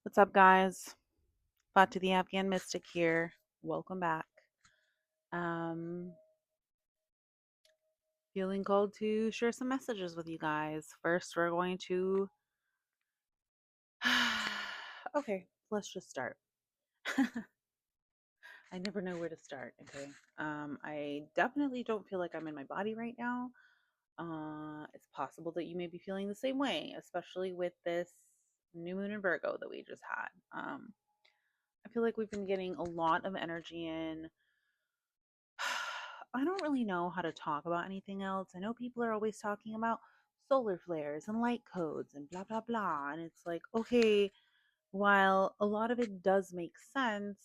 What's up, guys? Fati-The Afghan Mystic here. Welcome back. Um, Feeling called to share some messages with you guys. First, we're going to. Okay, let's just start. I never know where to start. Okay. I definitely don't feel like I'm in my body right now. It's possible that you may be feeling the same way, especially with this new moon in Virgo that we just had. I feel like we've been getting a lot of energy in. I don't really know how to talk about anything else. I know people are always talking about solar flares and light codes and blah, blah, blah. And it's like, okay, while a lot of it does make sense,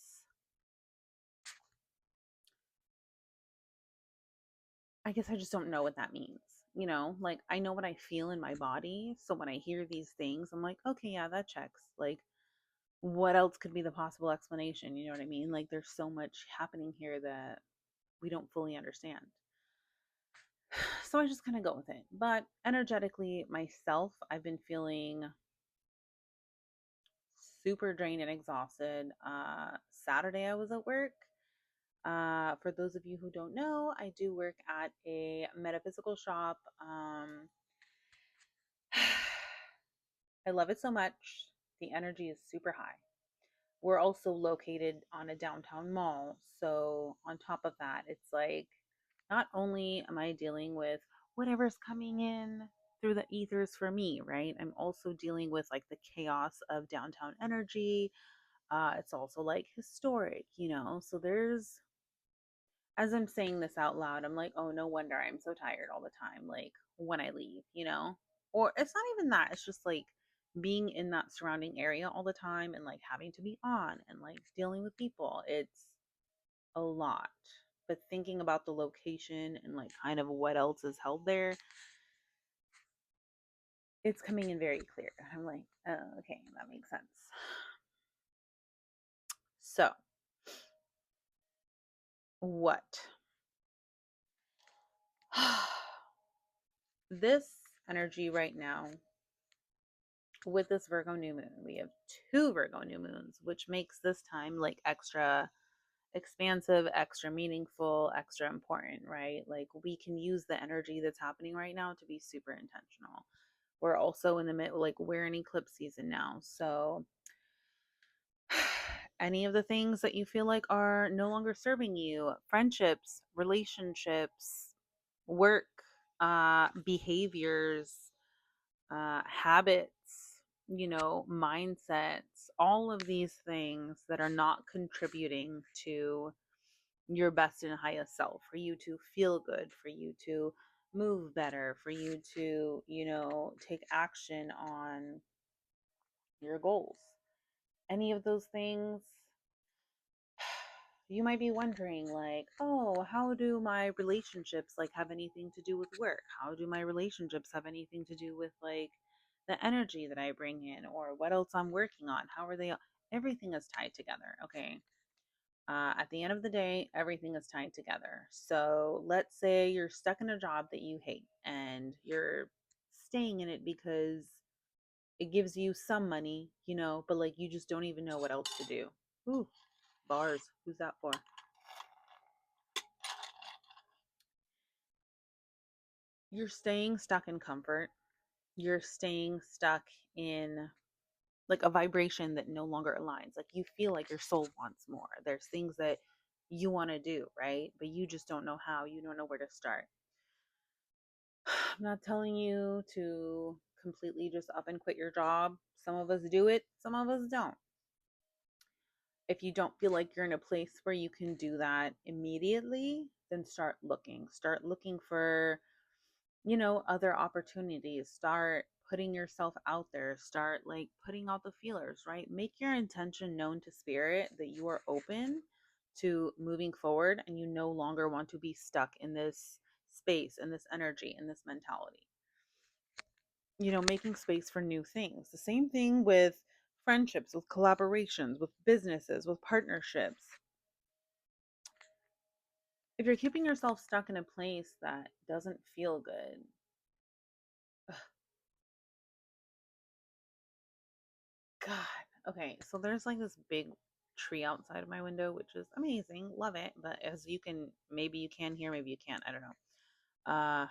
I guess I just don't know what that means. Like I know what I feel in my body. So when I hear these things, I'm like, okay, yeah, that checks. Like, what else could be the possible explanation? You know what I mean? Like, there's so much happening here that we don't fully understand. So I just kind of go with it. But energetically, myself, I've been feeling super drained and exhausted. Saturday, I was at work. For those of you who don't know, I do work at a metaphysical shop. I love it so much. The energy is super high. We're also located on a downtown mall. So, on top of that, it's like not only am I dealing with whatever's coming in through the ethers for me, right? I'm also dealing with like the chaos of downtown energy. It's also like historic. So, as I'm saying this out loud, I'm like, oh, no wonder I'm so tired all the time. Like, when I leave. Or it's not even that. It's just like being in that surrounding area all the time and like having to be on and like dealing with people. It's a lot. But thinking about the location and like kind of what else is held there, it's coming in very clear. I'm like, oh, okay, that makes sense. So, what? This energy right now with this Virgo new moon, we have two Virgo new moons, which makes this time like extra expansive, extra meaningful, extra important, right? Like we can use the energy that's happening right now to be super intentional. We're also in the mid, like we're in eclipse season now. So any of the things that you feel like are no longer serving you, friendships, relationships, work, behaviors, habits, mindsets, all of these things that are not contributing to your best and highest self, for you to feel good, for you to move better, for you to, take action on your goals. Any of those things, you might be wondering, like, oh, how do my relationships like have anything to do with work? How do my relationships have anything to do with like the energy that I bring in, or what else I'm working on? How are they? Everything is tied together. Okay. At the end of the day, everything is tied together. So let's say you're stuck in a job that you hate and you're staying in it because it gives you some money, but like you just don't even know what else to do. Ooh, bars. Who's that for? You're staying stuck in comfort. You're staying stuck in like a vibration that no longer aligns. Like you feel like your soul wants more. There's things that you want to do, right? But you just don't know how. You don't know where to start. I'm not telling you to completely just up and quit your job. Some of us do it, some of us don't. If you don't feel like you're in a place where you can do that immediately, then start looking. Start looking for, other opportunities. Start putting yourself out there. Start like putting out the feelers, right? Make your intention known to spirit that you are open to moving forward and you no longer want to be stuck in this space, in this energy, in this mentality. Making space for new things. The same thing with friendships, with collaborations, with businesses, with partnerships. If you're keeping yourself stuck in a place that doesn't feel good, God, Okay, so there's like this big tree outside of my window, which is amazing. Love it. But as you can, maybe you can hear, maybe you can't. I don't know.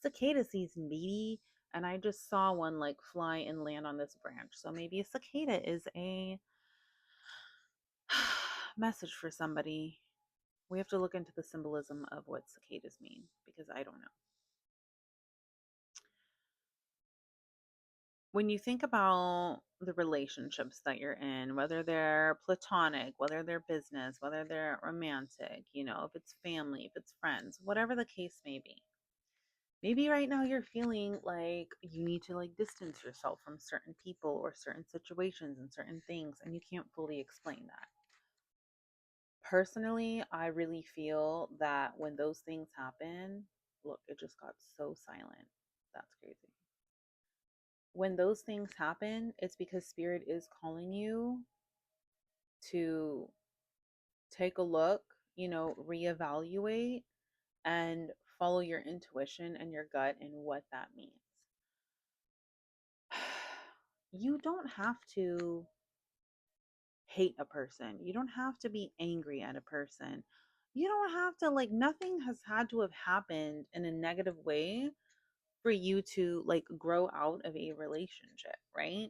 Cicada season, baby. And I just saw one like fly and land on this branch. So maybe a cicada is a message for somebody. We have to look into the symbolism of what cicadas mean because I don't know. When you think about the relationships that you're in, whether they're platonic, whether they're business, whether they're romantic, if it's family, if it's friends, whatever the case may be, maybe right now you're feeling like you need to like distance yourself from certain people or certain situations and certain things, and you can't fully explain that. Personally, I really feel that when those things happen, look, it just got so silent. That's crazy. When those things happen, it's because spirit is calling you to take a look, reevaluate and follow your intuition and your gut and what that means. You don't have to hate a person. You don't have to be angry at a person. You don't have to, like, nothing has had to have happened in a negative way for you to like grow out of a relationship, right?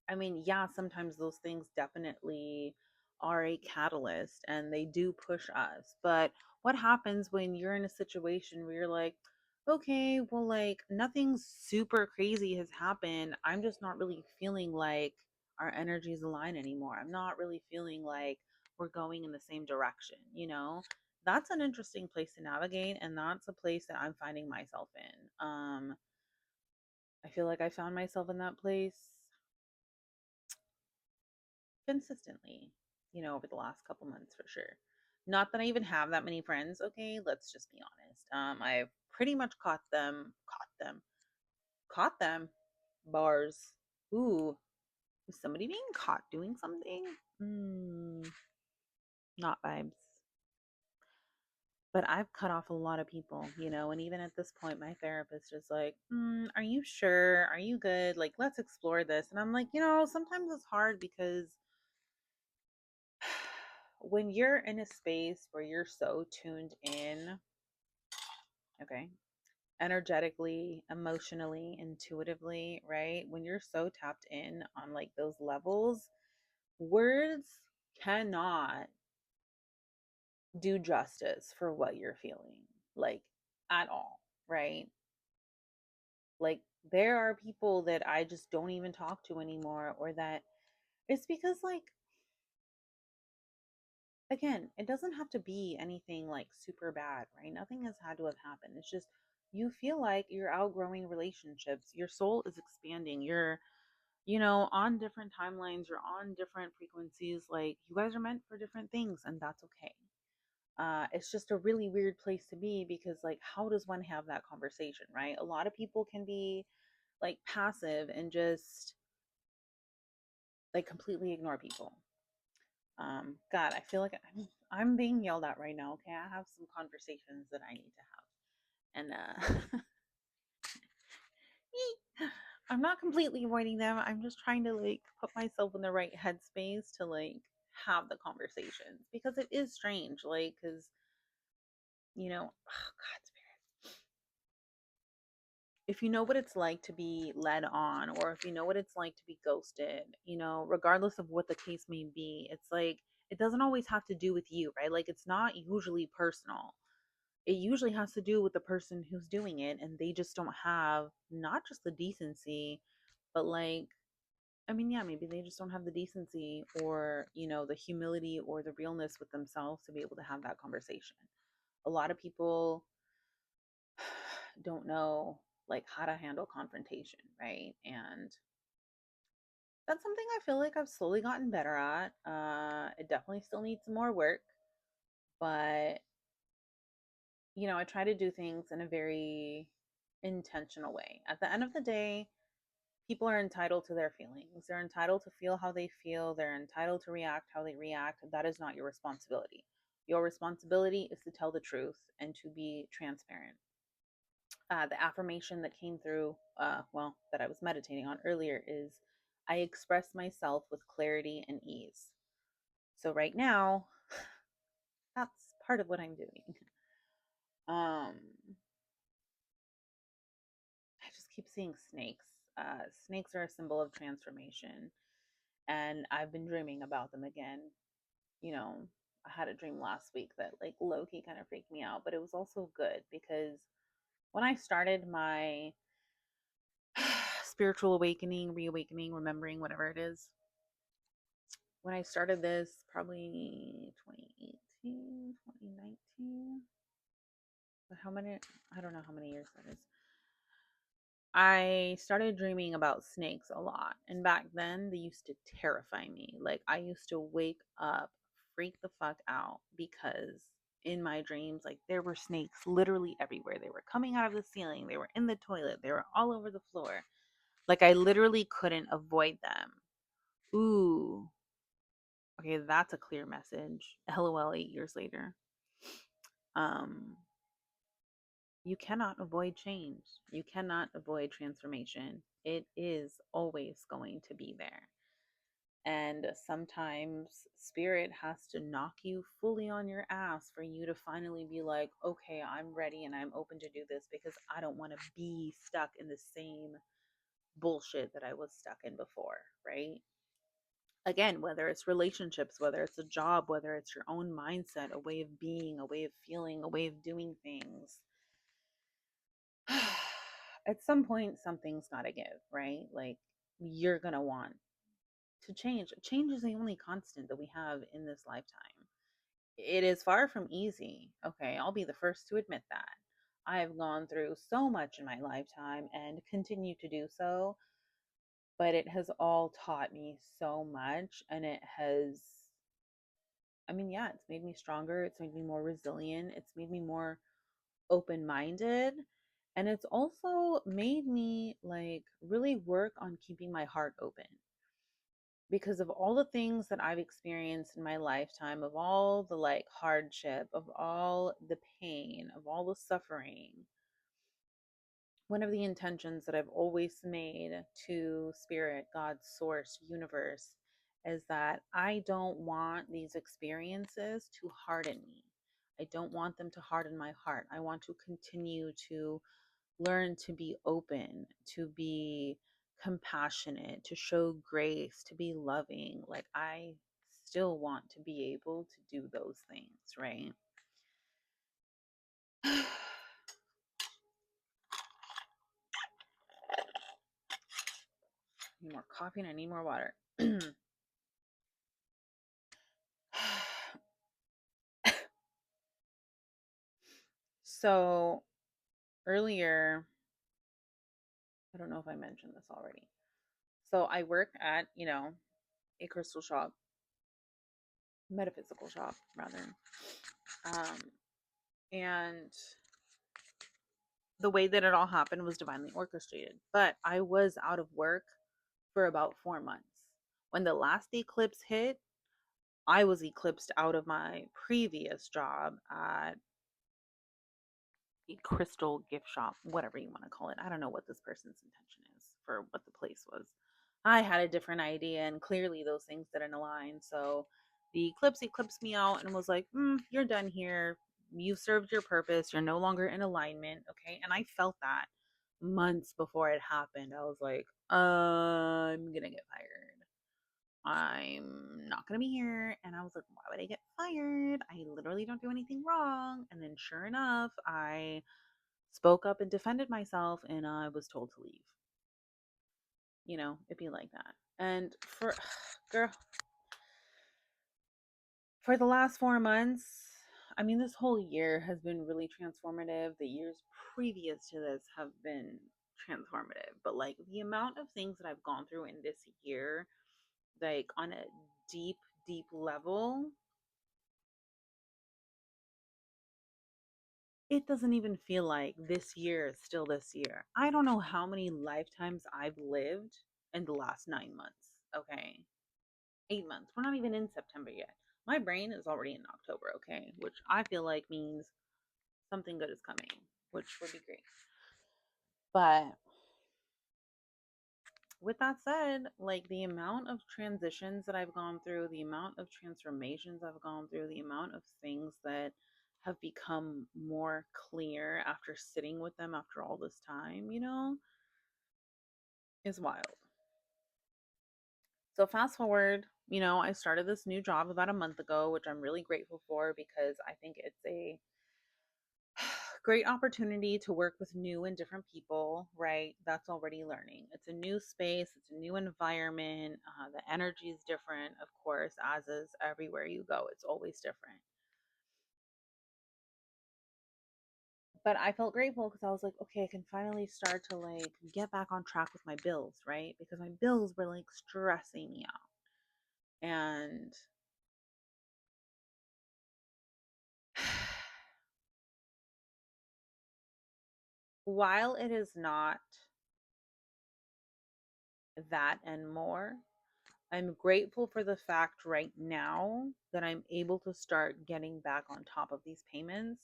I mean, yeah, sometimes those things definitely are a catalyst and they do push us. But what happens when you're in a situation where you're like, okay, well, like nothing super crazy has happened. I'm just not really feeling like our energies align anymore. I'm not really feeling like we're going in the same direction, you know? That's an interesting place to navigate, and that's a place that I'm finding myself in. I feel like I found myself in that place consistently, over the last couple months for sure. Not that I even have that many friends, okay? Let's just be honest. I've pretty much caught them. Bars. Ooh, is somebody being caught doing something? Not vibes. But I've cut off a lot of people, and even at this point, my therapist is like, are you sure? Are you good? Like, let's explore this. And I'm like, sometimes it's hard because when you're in a space where you're so tuned in, okay, energetically, emotionally, intuitively, right? When you're so tapped in on like those levels, words cannot do justice for what you're feeling, like at all, right? Like there are people that I just don't even talk to anymore, or that it's because like again, it doesn't have to be anything like super bad, right? Nothing has had to have happened. It's just you feel like you're outgrowing relationships. Your soul is expanding. You're, on different timelines, you're on different frequencies. Like you guys are meant for different things, and that's okay. It's just a really weird place to be because, like, how does one have that conversation, right? A lot of people can be like passive and just like completely ignore people. God, I feel like I'm being yelled at right now. Okay, I have some conversations that I need to have, and I'm not completely avoiding them. I'm just trying to like put myself in the right headspace to like have the conversations because it is strange, like because oh God, if you know what it's like to be led on, or if you know what it's like to be ghosted, regardless of what the case may be, it's like it doesn't always have to do with you, right? Like it's not usually personal. It usually has to do with the person who's doing it, and they just don't have not just the decency, but like, I mean, yeah, maybe they just don't have the decency or, the humility or the realness with themselves to be able to have that conversation. A lot of people don't know like how to handle confrontation, right? And that's something I feel like I've slowly gotten better at. It definitely still needs some more work, but I try to do things in a very intentional way. At the end of the day, people are entitled to their feelings. They're entitled to feel how they feel. They're entitled to react how they react. That is not your responsibility. Your responsibility is to tell the truth and to be transparent. The affirmation that came through, well, that I was meditating on earlier is I express myself with clarity and ease. So right now, that's part of what I'm doing. Um, I just keep seeing snakes. Snakes are a symbol of transformation, and I've been dreaming about them again. You know, I had a dream last week that like low key kind of freaked me out, but it was also good because when I started my spiritual awakening, reawakening, remembering, whatever it is, when I started this, probably 2018, 2019, but how many, I don't know how many years that is. I started dreaming about snakes a lot. And back then, they used to terrify me. Like, I used to wake up, freak the fuck out because in my dreams, like, there were snakes literally everywhere. They were coming out of the ceiling, they were in the toilet, they were all over the floor. Like, I literally couldn't avoid them. Ooh, okay, that's a clear message. LOL, 8 years later. Um, you cannot avoid change. You cannot avoid transformation. It is always going to be there. And sometimes spirit has to knock you fully on your ass for you to finally be like, okay, I'm ready and I'm open to do this because I don't want to be stuck in the same bullshit that I was stuck in before, right? Again, whether it's relationships, whether it's a job, whether it's your own mindset, a way of being, a way of feeling, a way of doing things, at some point something's got to give, right? Like you're going to want to change. Change is the only constant that we have in this lifetime. It is far from easy. Okay, I'll be the first to admit that. I've gone through so much in my lifetime and continue to do so, but it has all taught me so much, and it has, I mean, yeah, it's made me stronger, it's made me more resilient, it's made me more open minded. And it's also made me like really work on keeping my heart open because of all the things that I've experienced in my lifetime, of all the like hardship, of all the pain, of all the suffering. One of the intentions that I've always made to spirit, God, source, universe is that I don't want these experiences to harden me. I don't want them to harden my heart. I want to continue to learn to be open, to be compassionate, to show grace, to be loving. Like, I still want to be able to do those things, right? I need more coffee and I need more water. So, earlier, I don't know if I mentioned this already. So, I work at, a crystal shop, metaphysical shop, rather. Um, and the way that it all happened was divinely orchestrated. But I was out of work for about 4 months. When the last eclipse hit, I was eclipsed out of my previous job at a crystal gift shop, whatever you want to call it. I don't know what this person's intention is for what the place was. I had a different idea, and clearly those things didn't align. So the eclipse eclipsed me out and was like, you're done here. You've served your purpose. You're no longer in alignment. Okay. And I felt that months before it happened. I was like, I'm going to get fired. I'm not going to be here. And I was like, why would I get fired? I literally don't do anything wrong. And then sure enough, I spoke up and defended myself and I was told to leave. It'd be like that. And girl, for the last 4 months, I mean, this whole year has been really transformative. The years previous to this have been transformative. But like the amount of things that I've gone through in this year, like on a deep, deep level, it doesn't even feel like this year is still this year. I don't know how many lifetimes I've lived in the last 9 months. Okay. 8 months. We're not even in September yet. My brain is already in October, okay? Which I feel like means something good is coming, which would be great. But with that said, like the amount of transitions that I've gone through, the amount of transformations I've gone through, the amount of things that have become more clear after sitting with them after all this time, is wild. So fast forward, I started this new job about a month ago, which I'm really grateful for because I think it's a great opportunity to work with new and different people, right? That's already learning. It's a new space, it's a new environment. The energy is different, of course, as is everywhere you go. It's always different. But I felt grateful because I was like, okay, I can finally start to like get back on track with my bills, right? Because my bills were like stressing me out. And while it is not that and more, I'm grateful for the fact right now that I'm able to start getting back on top of these payments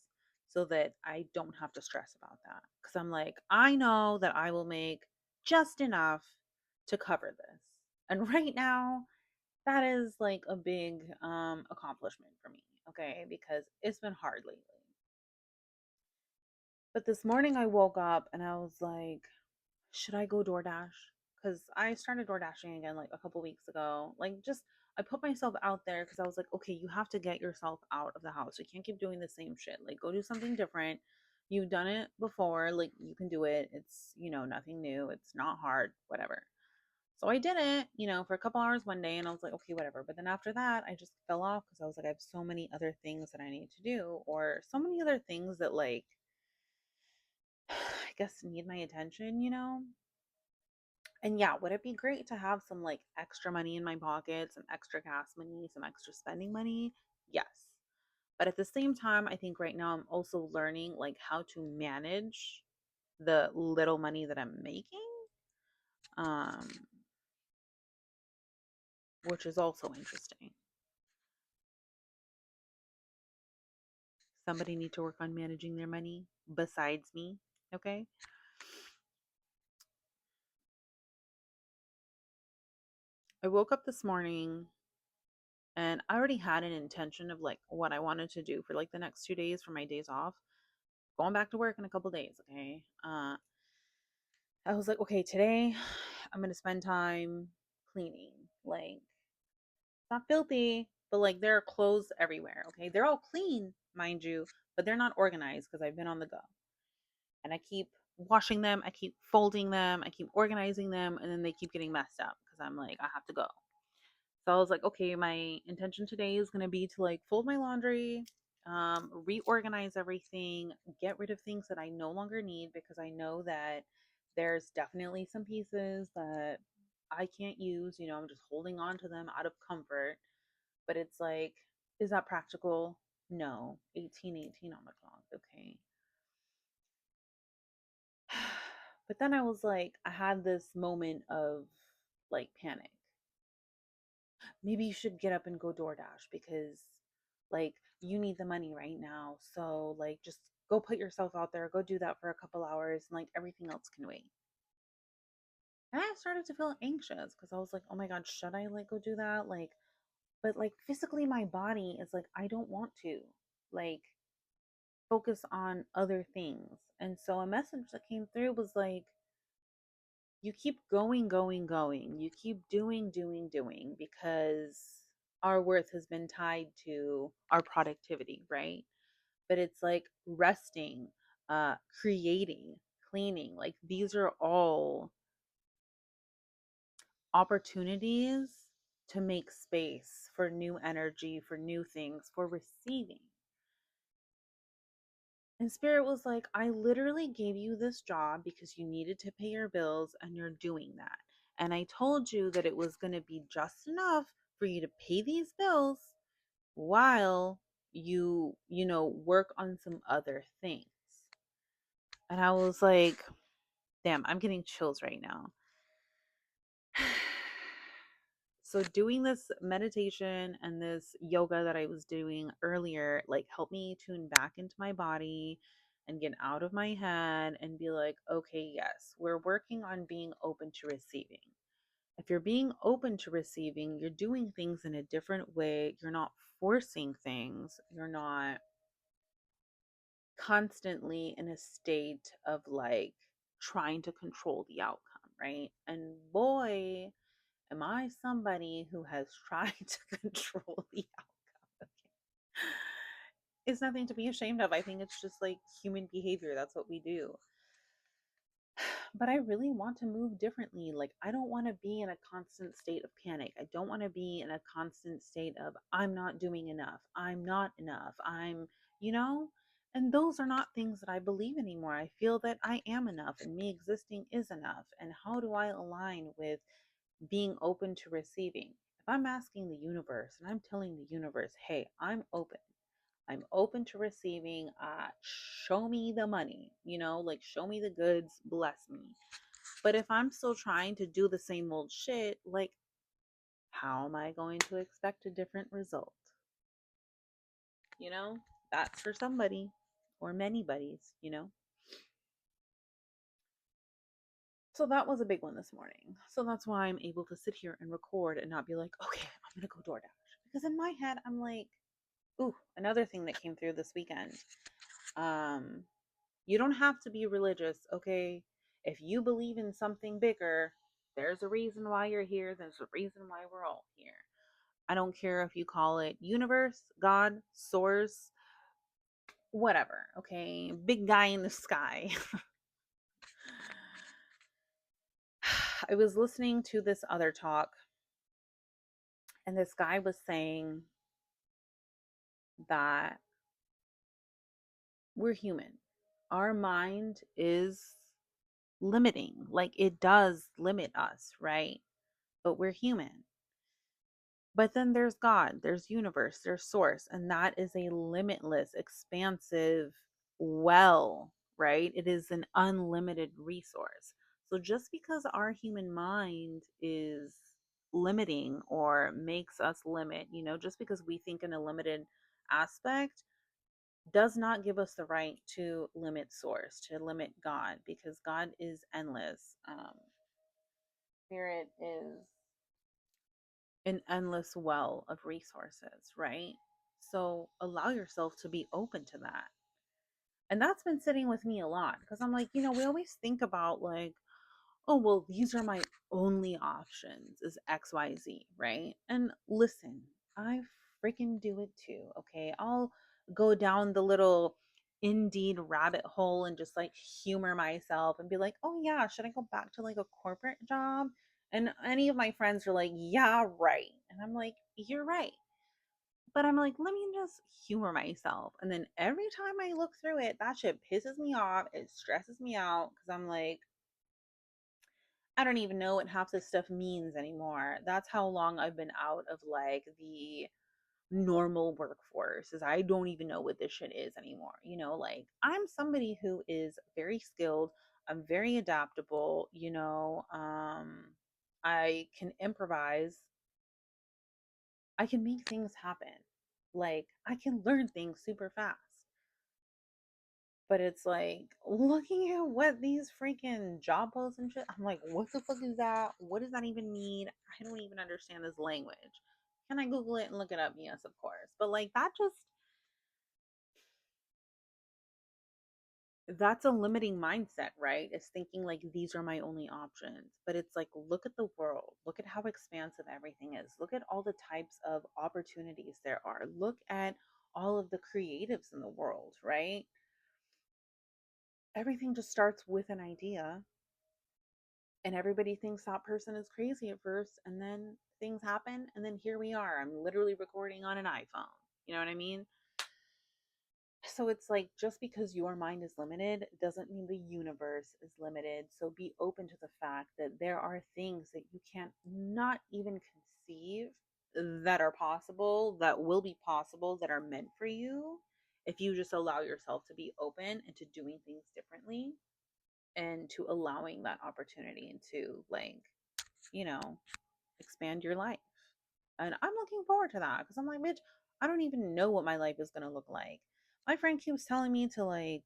so that I don't have to stress about that. Because I'm like, I know that I will make just enough to cover this. And right now, that is like a big accomplishment for me, okay? Because it's been hard lately. But this morning I woke up and I was like, should I go DoorDash? Because I started door dashing again like a couple weeks ago. Like, just I put myself out there because I was like, okay, you have to get yourself out of the house. You can't keep doing the same shit. Like, go do something different. You've done it before. Like, you can do it. It's, nothing new. It's not hard, whatever. So I did it, for a couple hours one day and I was like, okay, whatever. But then after that, I just fell off because I was like, I have so many other things that I need to do, or so many other things that, like, I guess need my attention. And yeah, would it be great to have some like extra money in my pocket, some extra gas money, some extra spending money? Yes. But at the same time, I think right now I'm also learning like how to manage the little money that I'm making, um, which is also interesting. Somebody need to work on managing their money besides me. Okay. I woke up this morning and I already had an intention of like what I wanted to do for like the next 2 days for my days off. Going back to work in a couple days. Okay. I was like, okay, today I'm gonna spend time cleaning. Like, it's not filthy, but like there are clothes everywhere. Okay, they're all clean, mind you, but they're not organized because I've been on the go, and I keep washing them, I keep folding them, I keep organizing them, and then they keep getting messed up because I'm like, I have to go. So I was like, okay, my intention today is gonna be to like fold my laundry, reorganize everything, get rid of things that I no longer need because I know that there's definitely some pieces that I can't use. I'm just holding on to them out of comfort. But it's like, is that practical? No. 1818 on the clock. Okay. But then I was like, I had this moment of like panic. Maybe you should get up and go DoorDash because like you need the money right now. So like just go put yourself out there, go do that for a couple hours and like everything else can wait. And I started to feel anxious because I was like, oh my God, should I like go do that? Like, but like physically my body is like, I don't want to like focus on other things. And so a message that came through was like, you keep going, going, going. You keep doing, doing, doing because our worth has been tied to our productivity, right? But it's like resting, creating, cleaning. Like these are all opportunities to make space for new energy, for new things, for receiving. And Spirit was like, I literally gave you this job because you needed to pay your bills and you're doing that. And I told you that it was going to be just enough for you to pay these bills while work on some other things. And I was like, damn, I'm getting chills right now. So doing this meditation and this yoga that I was doing earlier like helped me tune back into my body and get out of my head and be like, okay, yes, we're working on being open to receiving. If you're being open to receiving, you're doing things in a different way. You're not forcing things. You're not constantly in a state of like trying to control the outcome, right? And boy, am I somebody who has tried to control the outcome. It's nothing to be ashamed of. I think it's just like human behavior. That's what we do. But I really want to move differently. Like, I don't want to be in a constant state of panic. I don't want to be in a constant state of, I'm not doing enough. I'm not enough. You know? And those are not things that I believe anymore. I feel that I am enough and me existing is enough. And how do I align with being open to receiving? If I'm asking the universe and I'm telling the universe, hey, I'm open to receiving. Show me the money, like show me the goods, bless me. But if I'm still trying to do the same old shit, like, how am I going to expect a different result? You know, that's for somebody or many buddies. So that was a big one this morning. So that's why I'm able to sit here and record and not be like, okay, I'm going to go DoorDash. Because in my head, I'm like, ooh, another thing that came through this weekend. Um, You don't have to be religious, okay? If you believe in something bigger, there's a reason why you're here. There's a reason why we're all here. I don't care if you call it universe, God, source, whatever, okay? Big guy in the sky. I was listening to this other talk, and this guy was saying that we're human. Our mind is limiting, like it does limit us, right? But we're human. But then there's God, there's universe, there's source, and that is a limitless, expansive well, right? It is an unlimited resource. So just because our human mind is limiting or makes us limit, just because we think in a limited aspect does not give us the right to limit source, to limit God, because God is endless. Spirit is an endless well of resources, right? So allow yourself to be open to that. And that's been sitting with me a lot because I'm like, we always think about like, oh, well, these are my only options is XYZ, right? And listen, I freaking do it too, okay? I'll go down the little Indeed rabbit hole and just like humor myself and be like, oh, yeah, should I go back to like a corporate job? And any of my friends are like, yeah, right. And I'm like, you're right. But I'm like, let me just humor myself. And then every time I look through it, that shit pisses me off. It stresses me out because I'm like, I don't even know what half this stuff means anymore. That's how long I've been out of like the normal workforce is I don't even know what this shit is anymore. Like I'm somebody who is very skilled. I'm very adaptable. I can improvise. I can make things happen. Like I can learn things super fast. But it's like looking at what these freaking job posts and shit. I'm like, what the fuck is that? What does that even mean? I don't even understand this language. Can I Google it and look it up? Yes, of course. But like that's a limiting mindset, right? It's thinking like these are my only options. But it's like, look at the world. Look at how expansive everything is. Look at all the types of opportunities there are. Look at all of the creatives in the world, right? Everything just starts with an idea and everybody thinks that person is crazy at first and then things happen and then here we are. I'm literally recording on an iPhone. You know what I mean? So it's like just because your mind is limited doesn't mean the universe is limited. So be open to the fact that there are things that you can't not even conceive that are possible, that will be possible, that are meant for you if you just allow yourself to be open and to doing things differently and to allowing that opportunity and to like, you know, expand your life. And I'm looking forward to that because I'm like, bitch, I don't even know what my life is going to look like. My friend keeps telling me to like,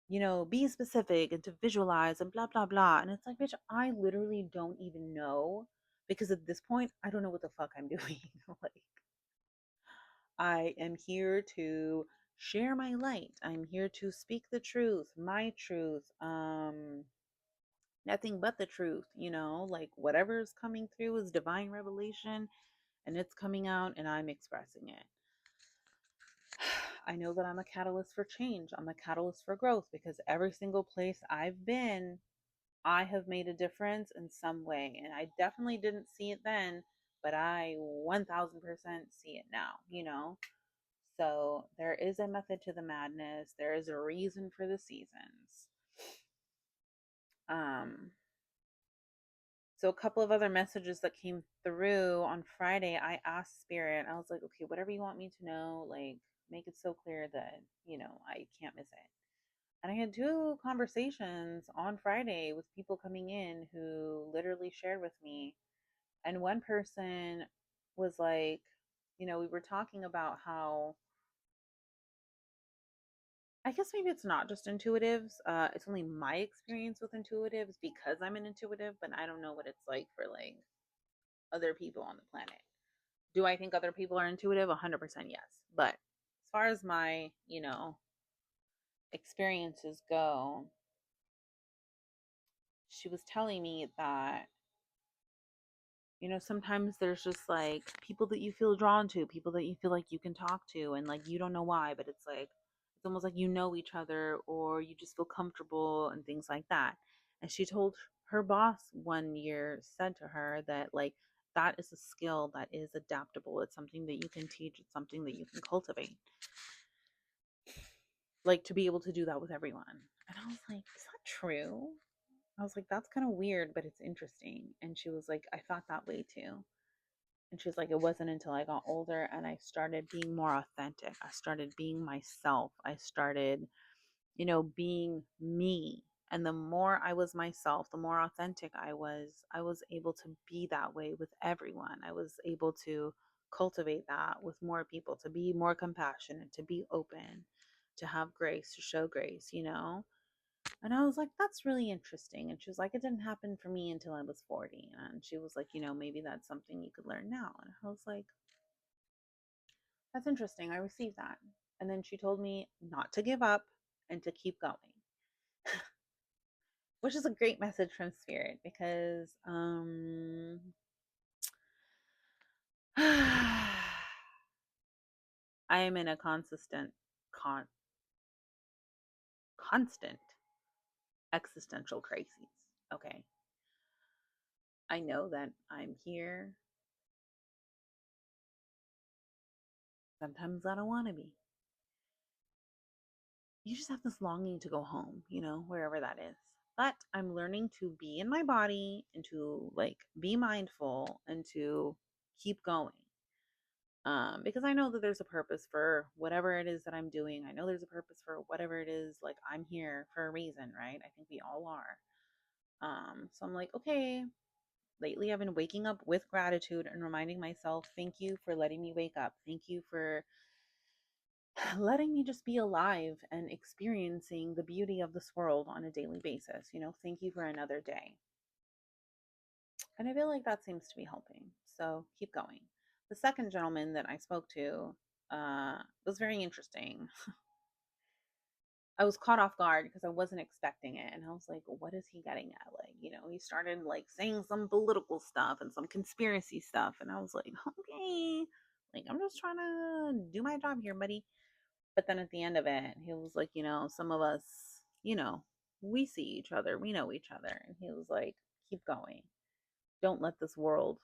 be specific and to visualize and blah, blah, blah. And it's like, bitch, I literally don't even know because at this point, I don't know what the fuck I'm doing. Like, I am here to share my light. I'm here to speak the truth, my truth, nothing but the truth, like whatever's coming through is divine revelation and it's coming out and I'm expressing it. I know that I'm a catalyst for change. I'm a catalyst for growth because every single place I've been, I have made a difference in some way. And I definitely didn't see it then, but I 1000% see it now. So there is a method to the madness. There is a reason for the seasons. Um, so a couple of other messages that came through on Friday, I asked Spirit, I was like, okay, whatever you want me to know, like make it so clear that, I can't miss it. And I had two conversations on Friday with people coming in who literally shared with me. And one person was like, we were talking about how I guess maybe it's not just intuitives. It's only my experience with intuitives because I'm an intuitive, but I don't know what it's like for like other people on the planet. Do I think other people are intuitive? 100% yes. But as far as my, experiences go, she was telling me that sometimes there's just like people that you feel drawn to, people that you feel like you can talk to, and like you don't know why, but it's like it's almost like you know each other or you just feel comfortable and things like that. And she told her boss one year said to her that like that is a skill that is adaptable. It's something that you can teach, it's something that you can cultivate. Like to be able to do that with everyone. And I was like, is that true? I was like, that's kind of weird, but it's interesting. And she was like, I thought that way too. And she's like, it wasn't until I got older and I started being more authentic. I started being myself. I started, being me. And the more I was myself, the more authentic I was able to be that way with everyone. I was able to cultivate that with more people, to be more compassionate, to be open, to have grace, to show grace. And I was like, that's really interesting. And she was like, it didn't happen for me until I was 40. And she was like, maybe that's something you could learn now. And I was like, that's interesting. I received that. And then she told me not to give up and to keep going, which is a great message from Spirit because I am in a con- constant existential crisis. Okay. I know that I'm here. Sometimes I don't want to be. You just have this longing to go home, wherever that is. But I'm learning to be in my body and to like be mindful and to keep going. Because I know that there's a purpose for whatever it is that I'm doing. I know there's a purpose for whatever it is. Like I'm here for a reason, right? I think we all are. So I'm like, okay, lately I've been waking up with gratitude and reminding myself, thank you for letting me wake up. Thank you for letting me just be alive and experiencing the beauty of this world on a daily basis. Thank you for another day. And I feel like that seems to be helping. So keep going. The second gentleman that I spoke to was very interesting. I was caught off guard because I wasn't expecting it. And I was like, what is he getting at? Like, he started like saying some political stuff and some conspiracy stuff. And I was like, okay, like, I'm just trying to do my job here, buddy. But then at the end of it, he was like, some of us, we see each other, we know each other. And he was like, keep going. Don't let this world,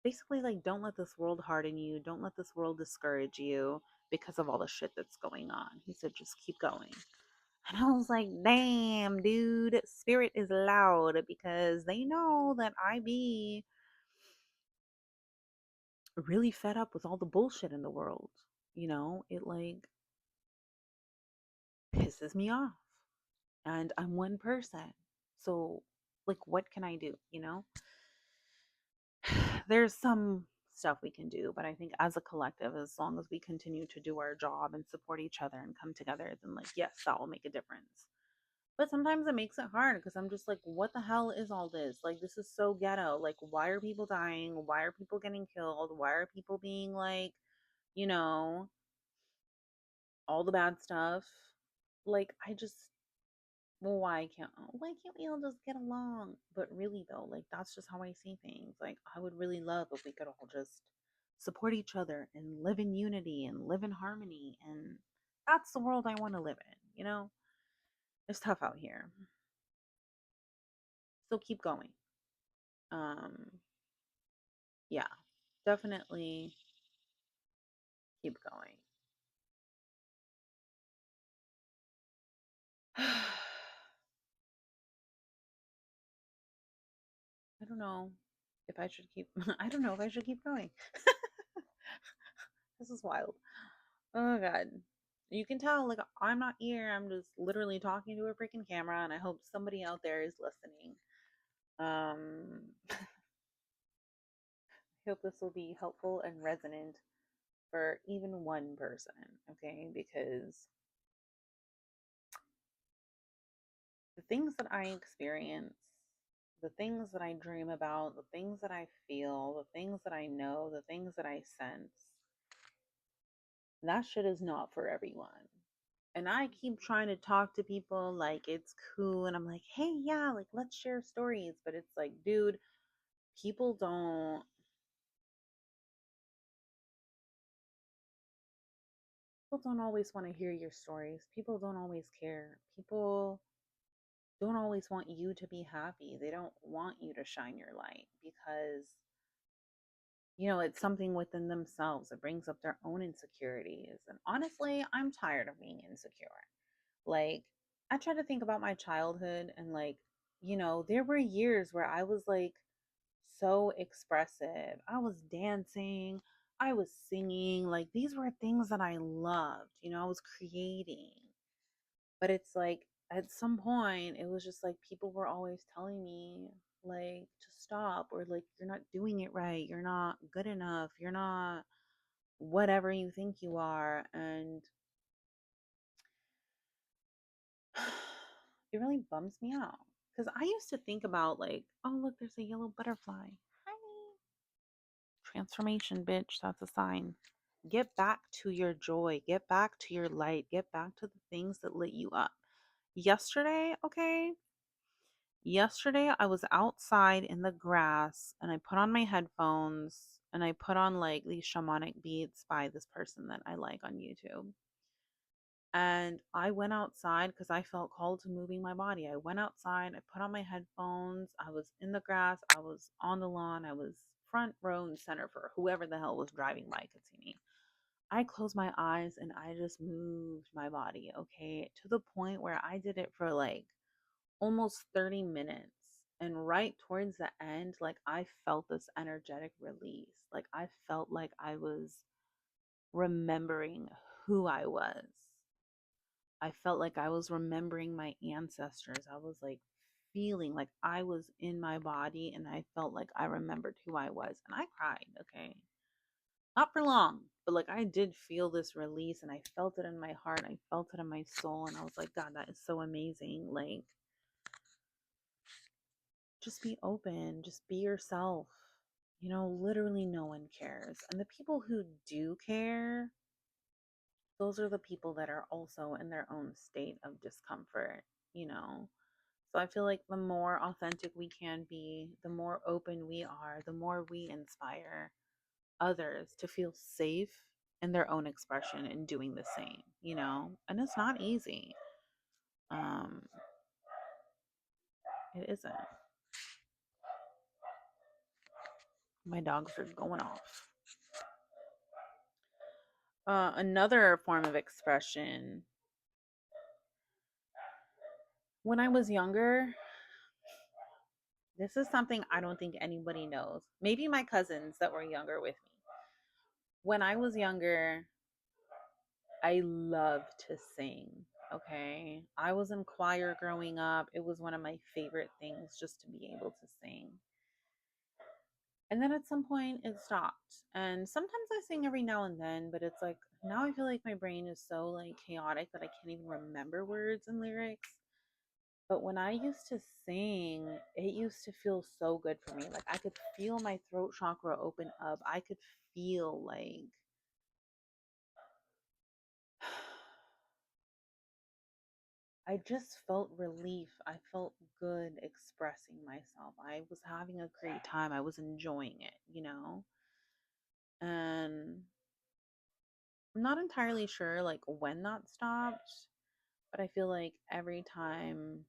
basically, like, don't let this world harden you. Don't let this world discourage you because of all the shit that's going on. He said, just keep going. And I was like, damn, dude, Spirit is loud because they know that I be really fed up with all the bullshit in the world. It like pisses me off. And I'm one person. So, like, what can I do? There's some stuff we can do, but I think as a collective, as long as we continue to do our job and support each other and come together, then, like, yes, that will make a difference. But sometimes it makes it hard because I'm just like, what the hell is all this? Like, this is so ghetto. Like, why are people dying? Why are people getting killed? Why are people being like, you know, all the bad stuff? Like, I just, well, why can't we all just get along? But really though, like that's just how I see things. Like I would really love if we could all just support each other and live in unity and live in harmony, and that's the world I want to live in. It's tough out here. So keep going. Um yeah, definitely keep going. I don't know if I should keep I don't know if I should keep going. This is wild. Oh god. You can tell like I'm not here. I'm just literally talking to a freaking camera and I hope somebody out there is listening. I hope this will be helpful and resonant for even one person, okay? Because the things that I experience, the things that I dream about, the things that I feel, the things that I know, the things that I sense, that shit is not for everyone. And I keep trying to talk to people like it's cool. And I'm like, hey, yeah, like let's share stories. But it's like, dude, people don't people don't always want to hear your stories. People don't always care. People don't always want you to be happy. They don't want you to shine your light because it's something within themselves. It brings up their own insecurities. And honestly, I'm tired of being insecure. Like, I try to think about my childhood and, like, there were years where I was like so expressive. I was dancing, I was singing. Like, these were things that I loved. I was creating. But it's like, at some point, it was just like people were always telling me, like, to stop, or like, you're not doing it right. You're not good enough. You're not whatever you think you are. And it really bums me out because I used to think about like, oh look, there's a yellow butterfly. Hi. Transformation, bitch. That's a sign. Get back to your joy. Get back to your light. Get back to the things that lit you up. Yesterday, okay. Yesterday, I was outside in the grass and I put on my headphones and I put on like these shamanic beats by this person that I like on YouTube. And I went outside because I felt called to moving my body. I went outside, I put on my headphones, I was in the grass, I was on the lawn, I was front row and center for whoever the hell was driving by could see me. I closed my eyes and I just moved my body, okay, to the point where I did it for like almost 30 minutes. And right towards the end, like I felt this energetic release. Like I felt like I was remembering who I was. I felt like I was remembering my ancestors. I was like feeling like I was in my body and I felt like I remembered who I was. And I cried, okay? Not for long, but like I did feel this release and I felt it in my heart. I felt it in my soul. And I was like, God, that is so amazing. Like, just be open, just be yourself. Literally no one cares. And the people who do care, those are the people that are also in their own state of discomfort, you know? So I feel like the more authentic we can be, the more open we are, the more we inspire others to feel safe in their own expression and doing the same. And it's not easy. Um, it isn't. My dogs are going off. Another form of expression. When I was younger, this is something I don't think anybody knows. Maybe my cousins that were younger with me. When I was younger, I loved to sing. Okay. I was in choir growing up. It was one of my favorite things just to be able to sing. And then at some point it stopped. And sometimes I sing every now and then, but it's like now I feel like my brain is so like chaotic that I can't even remember words and lyrics. But when I used to sing, it used to feel so good for me. Like I could feel my throat chakra open up. I could feel like I just felt relief. I felt good expressing myself. I was having a great time. I was enjoying it. And I'm not entirely sure like when that stopped, but I feel like every time,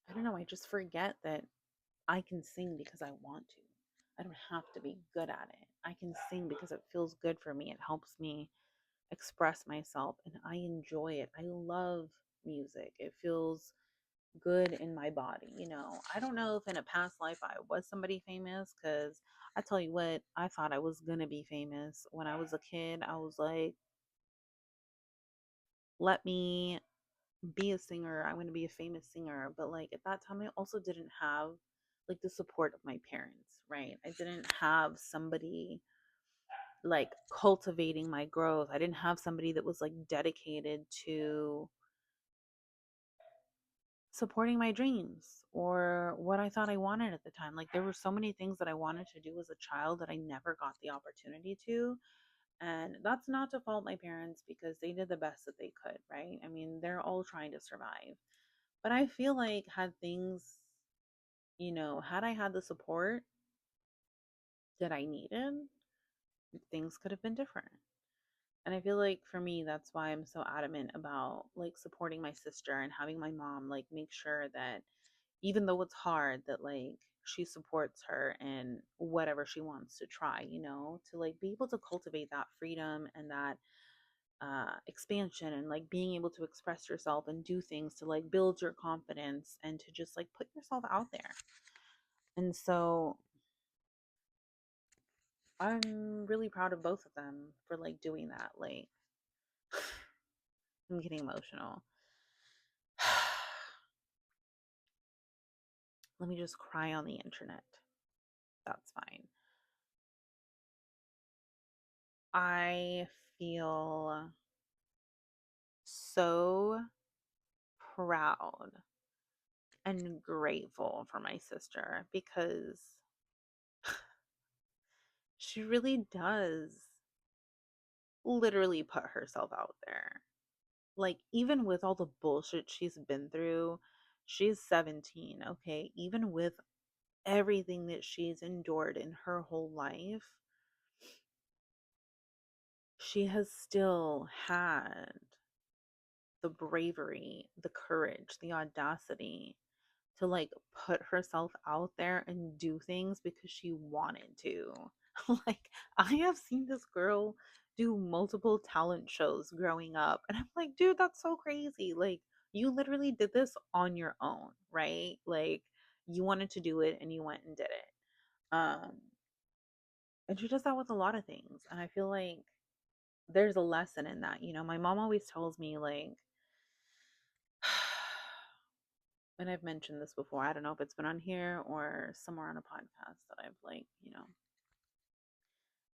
I don't know, I just forget that I can sing because I want to. I don't have to be good at it. I can sing because it feels good for me. It helps me express myself and I enjoy it. I love music. It feels good in my body. I don't know if in a past life I was somebody famous because I tell you what, I thought I was going to be famous. When I was a kid, I was like, let me be a singer. I want to be a famous singer. But like at that time, I also didn't have like the support of my parents, right? I didn't have somebody like cultivating my growth. I didn't have somebody that was like dedicated to supporting my dreams or what I thought I wanted at the time. Like there were so many things that I wanted to do as a child that I never got the opportunity to. And that's not to fault my parents because they did the best that they could, right? I mean, they're all trying to survive. But I feel like had I had the support that I needed, things could have been different. And I feel like for me, that's why I'm so adamant about like supporting my sister and having my mom like make sure that even though it's hard, that like she supports her in whatever she wants to try, to like be able to cultivate that freedom and that expansion and like being able to express yourself and do things to like build your confidence and to just like put yourself out there. And so I'm really proud of both of them for like doing that. Like, I'm getting emotional. Let me just cry on the internet. That's fine. I feel so proud and grateful for my sister because she really does literally put herself out there. Like, even with all the bullshit she's been through, she's 17, okay? Even with everything that she's endured in her whole life, she has still had the bravery, the courage, the audacity to like put herself out there and do things because she wanted to. Like, I have seen this girl do multiple talent shows growing up, and I'm like, dude, that's so crazy. Like, you literally did this on your own, right? Like, you wanted to do it and you went and did it. And she does that with a lot of things. And I feel like there's a lesson in that. My mom always tells me, like, and I've mentioned this before. I don't know if it's been on here or somewhere on a podcast that I've, like,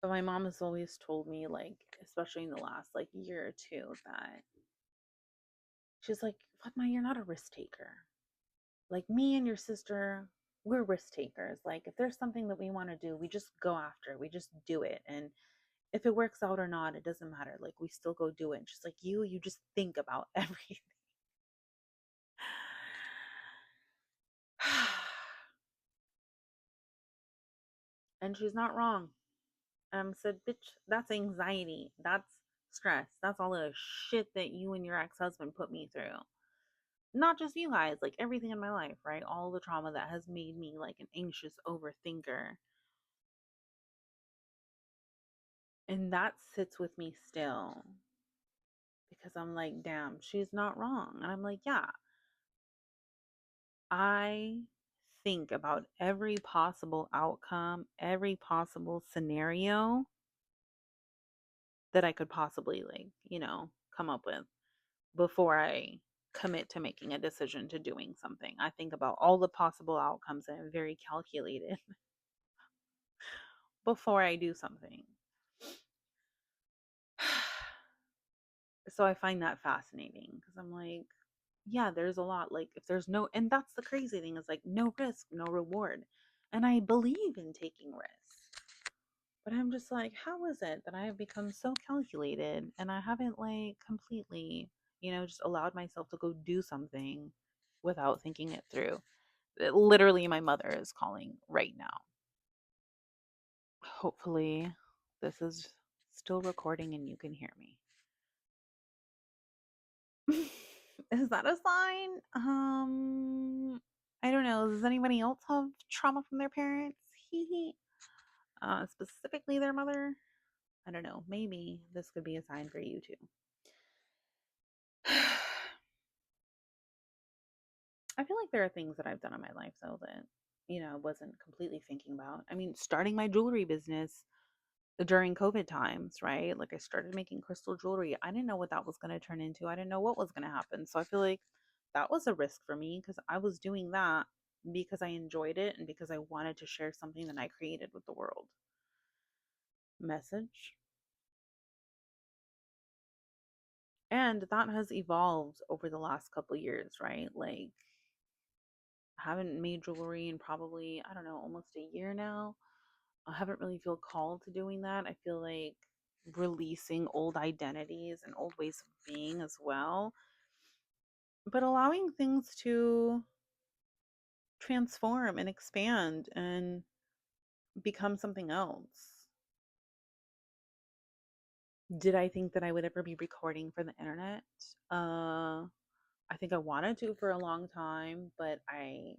but my mom has always told me, like, especially in the last, like, year or two, that she's like, Fatma, you're not a risk taker. Like, me and your sister, we're risk takers. Like, if there's something that we want to do, we just go after it. We just do it. And if it works out or not, it doesn't matter. Like, we still go do it. And she's like, you just think about everything. And she's not wrong. Said, bitch, that's anxiety. That's stress. That's all the shit that you and your ex husband put me through. Not just you guys, like everything in my life, right? All the trauma that has made me like an anxious overthinker. And that sits with me still because I'm like, damn, she's not wrong. And I'm like, yeah, I think about every possible outcome, every possible scenario that I could possibly, like, come up with before I commit to making a decision to doing something. I think about all the possible outcomes and I'm very calculated before I do something. So I find that fascinating because I'm like, yeah, there's a lot. Like, if there's no, and that's the crazy thing is like, no risk, no reward. And I believe in taking risks. But I'm just like, how is it that I have become so calculated and I haven't like completely, just allowed myself to go do something without thinking it through? Literally, my mother is calling right now. Hopefully, this is still recording and you can hear me. Is that a sign? I don't know. Does anybody else have trauma from their parents? Specifically their mother? I don't know. Maybe this could be a sign for you too. I feel like there are things that I've done in my life though that, I wasn't completely thinking about. I mean, starting my jewelry business during COVID times, right? Like I started making crystal jewelry. I didn't know what that was going to turn into. I didn't know what was going to happen. So I feel like that was a risk for me because I was doing that because I enjoyed it and because I wanted to share something that I created with the world. Message. And that has evolved over the last couple years, right? Like I haven't made jewelry in probably, I don't know, almost a year now. I haven't really feel called to doing that. I feel like releasing old identities and old ways of being as well, but allowing things to transform and expand and become something else. Did I think that I would ever be recording for the internet? Uh, I think I wanted to for a long time, but I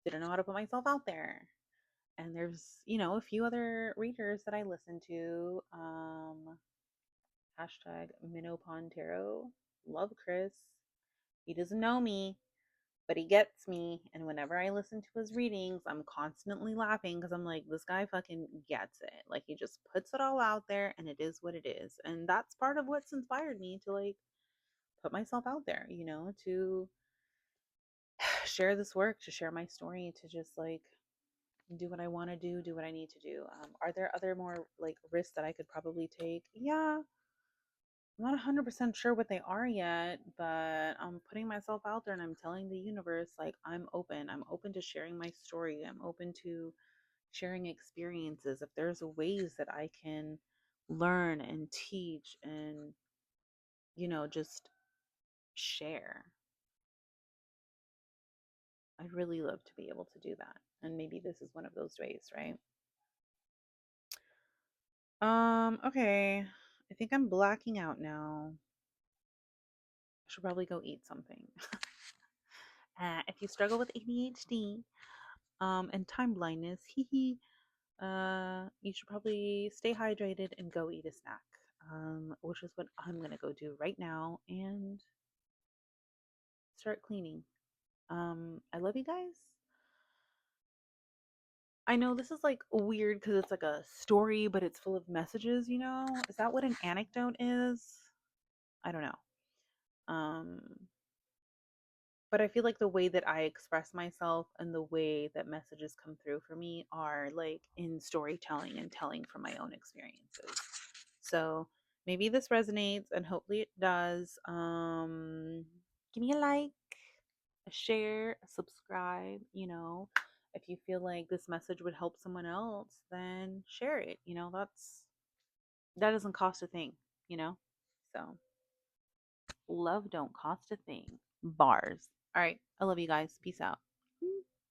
didn't know how to put myself out there. And there's, a few other readers that I listen to. Hashtag Minnow Pond Tarot. Love Chris. He doesn't know me, but he gets me. And whenever I listen to his readings, I'm constantly laughing because I'm like, this guy fucking gets it. Like, he just puts it all out there and it is what it is. And that's part of what's inspired me to like put myself out there, to share this work, to share my story, to just like do what I want to do what I need to do. Are there other more like risks that I could probably take? Yeah, I'm not 100% sure what they are yet, but I'm putting myself out there and I'm telling the universe, like, I'm open. I'm open to sharing my story. I'm open to sharing experiences. If there's ways that I can learn and teach and, just share, I'd really love to be able to do that. And maybe this is one of those ways, right? Okay. I think I'm blacking out now. I should probably go eat something. If you struggle with ADHD, and time blindness, you should probably stay hydrated and go eat a snack, which is what I'm gonna go do right now and start cleaning. I love you guys. I know this is like weird because it's like a story, but it's full of messages, Is that what an anecdote is? I don't know. Um, but I feel like the way that I express myself and the way that messages come through for me are like in storytelling and telling from my own experiences. So maybe this resonates and hopefully it does. Give me a like, a share, a subscribe, If you feel like this message would help someone else, then share it. That doesn't cost a thing, you know? So love don't cost a thing. Bars. All right. I love you guys. Peace out.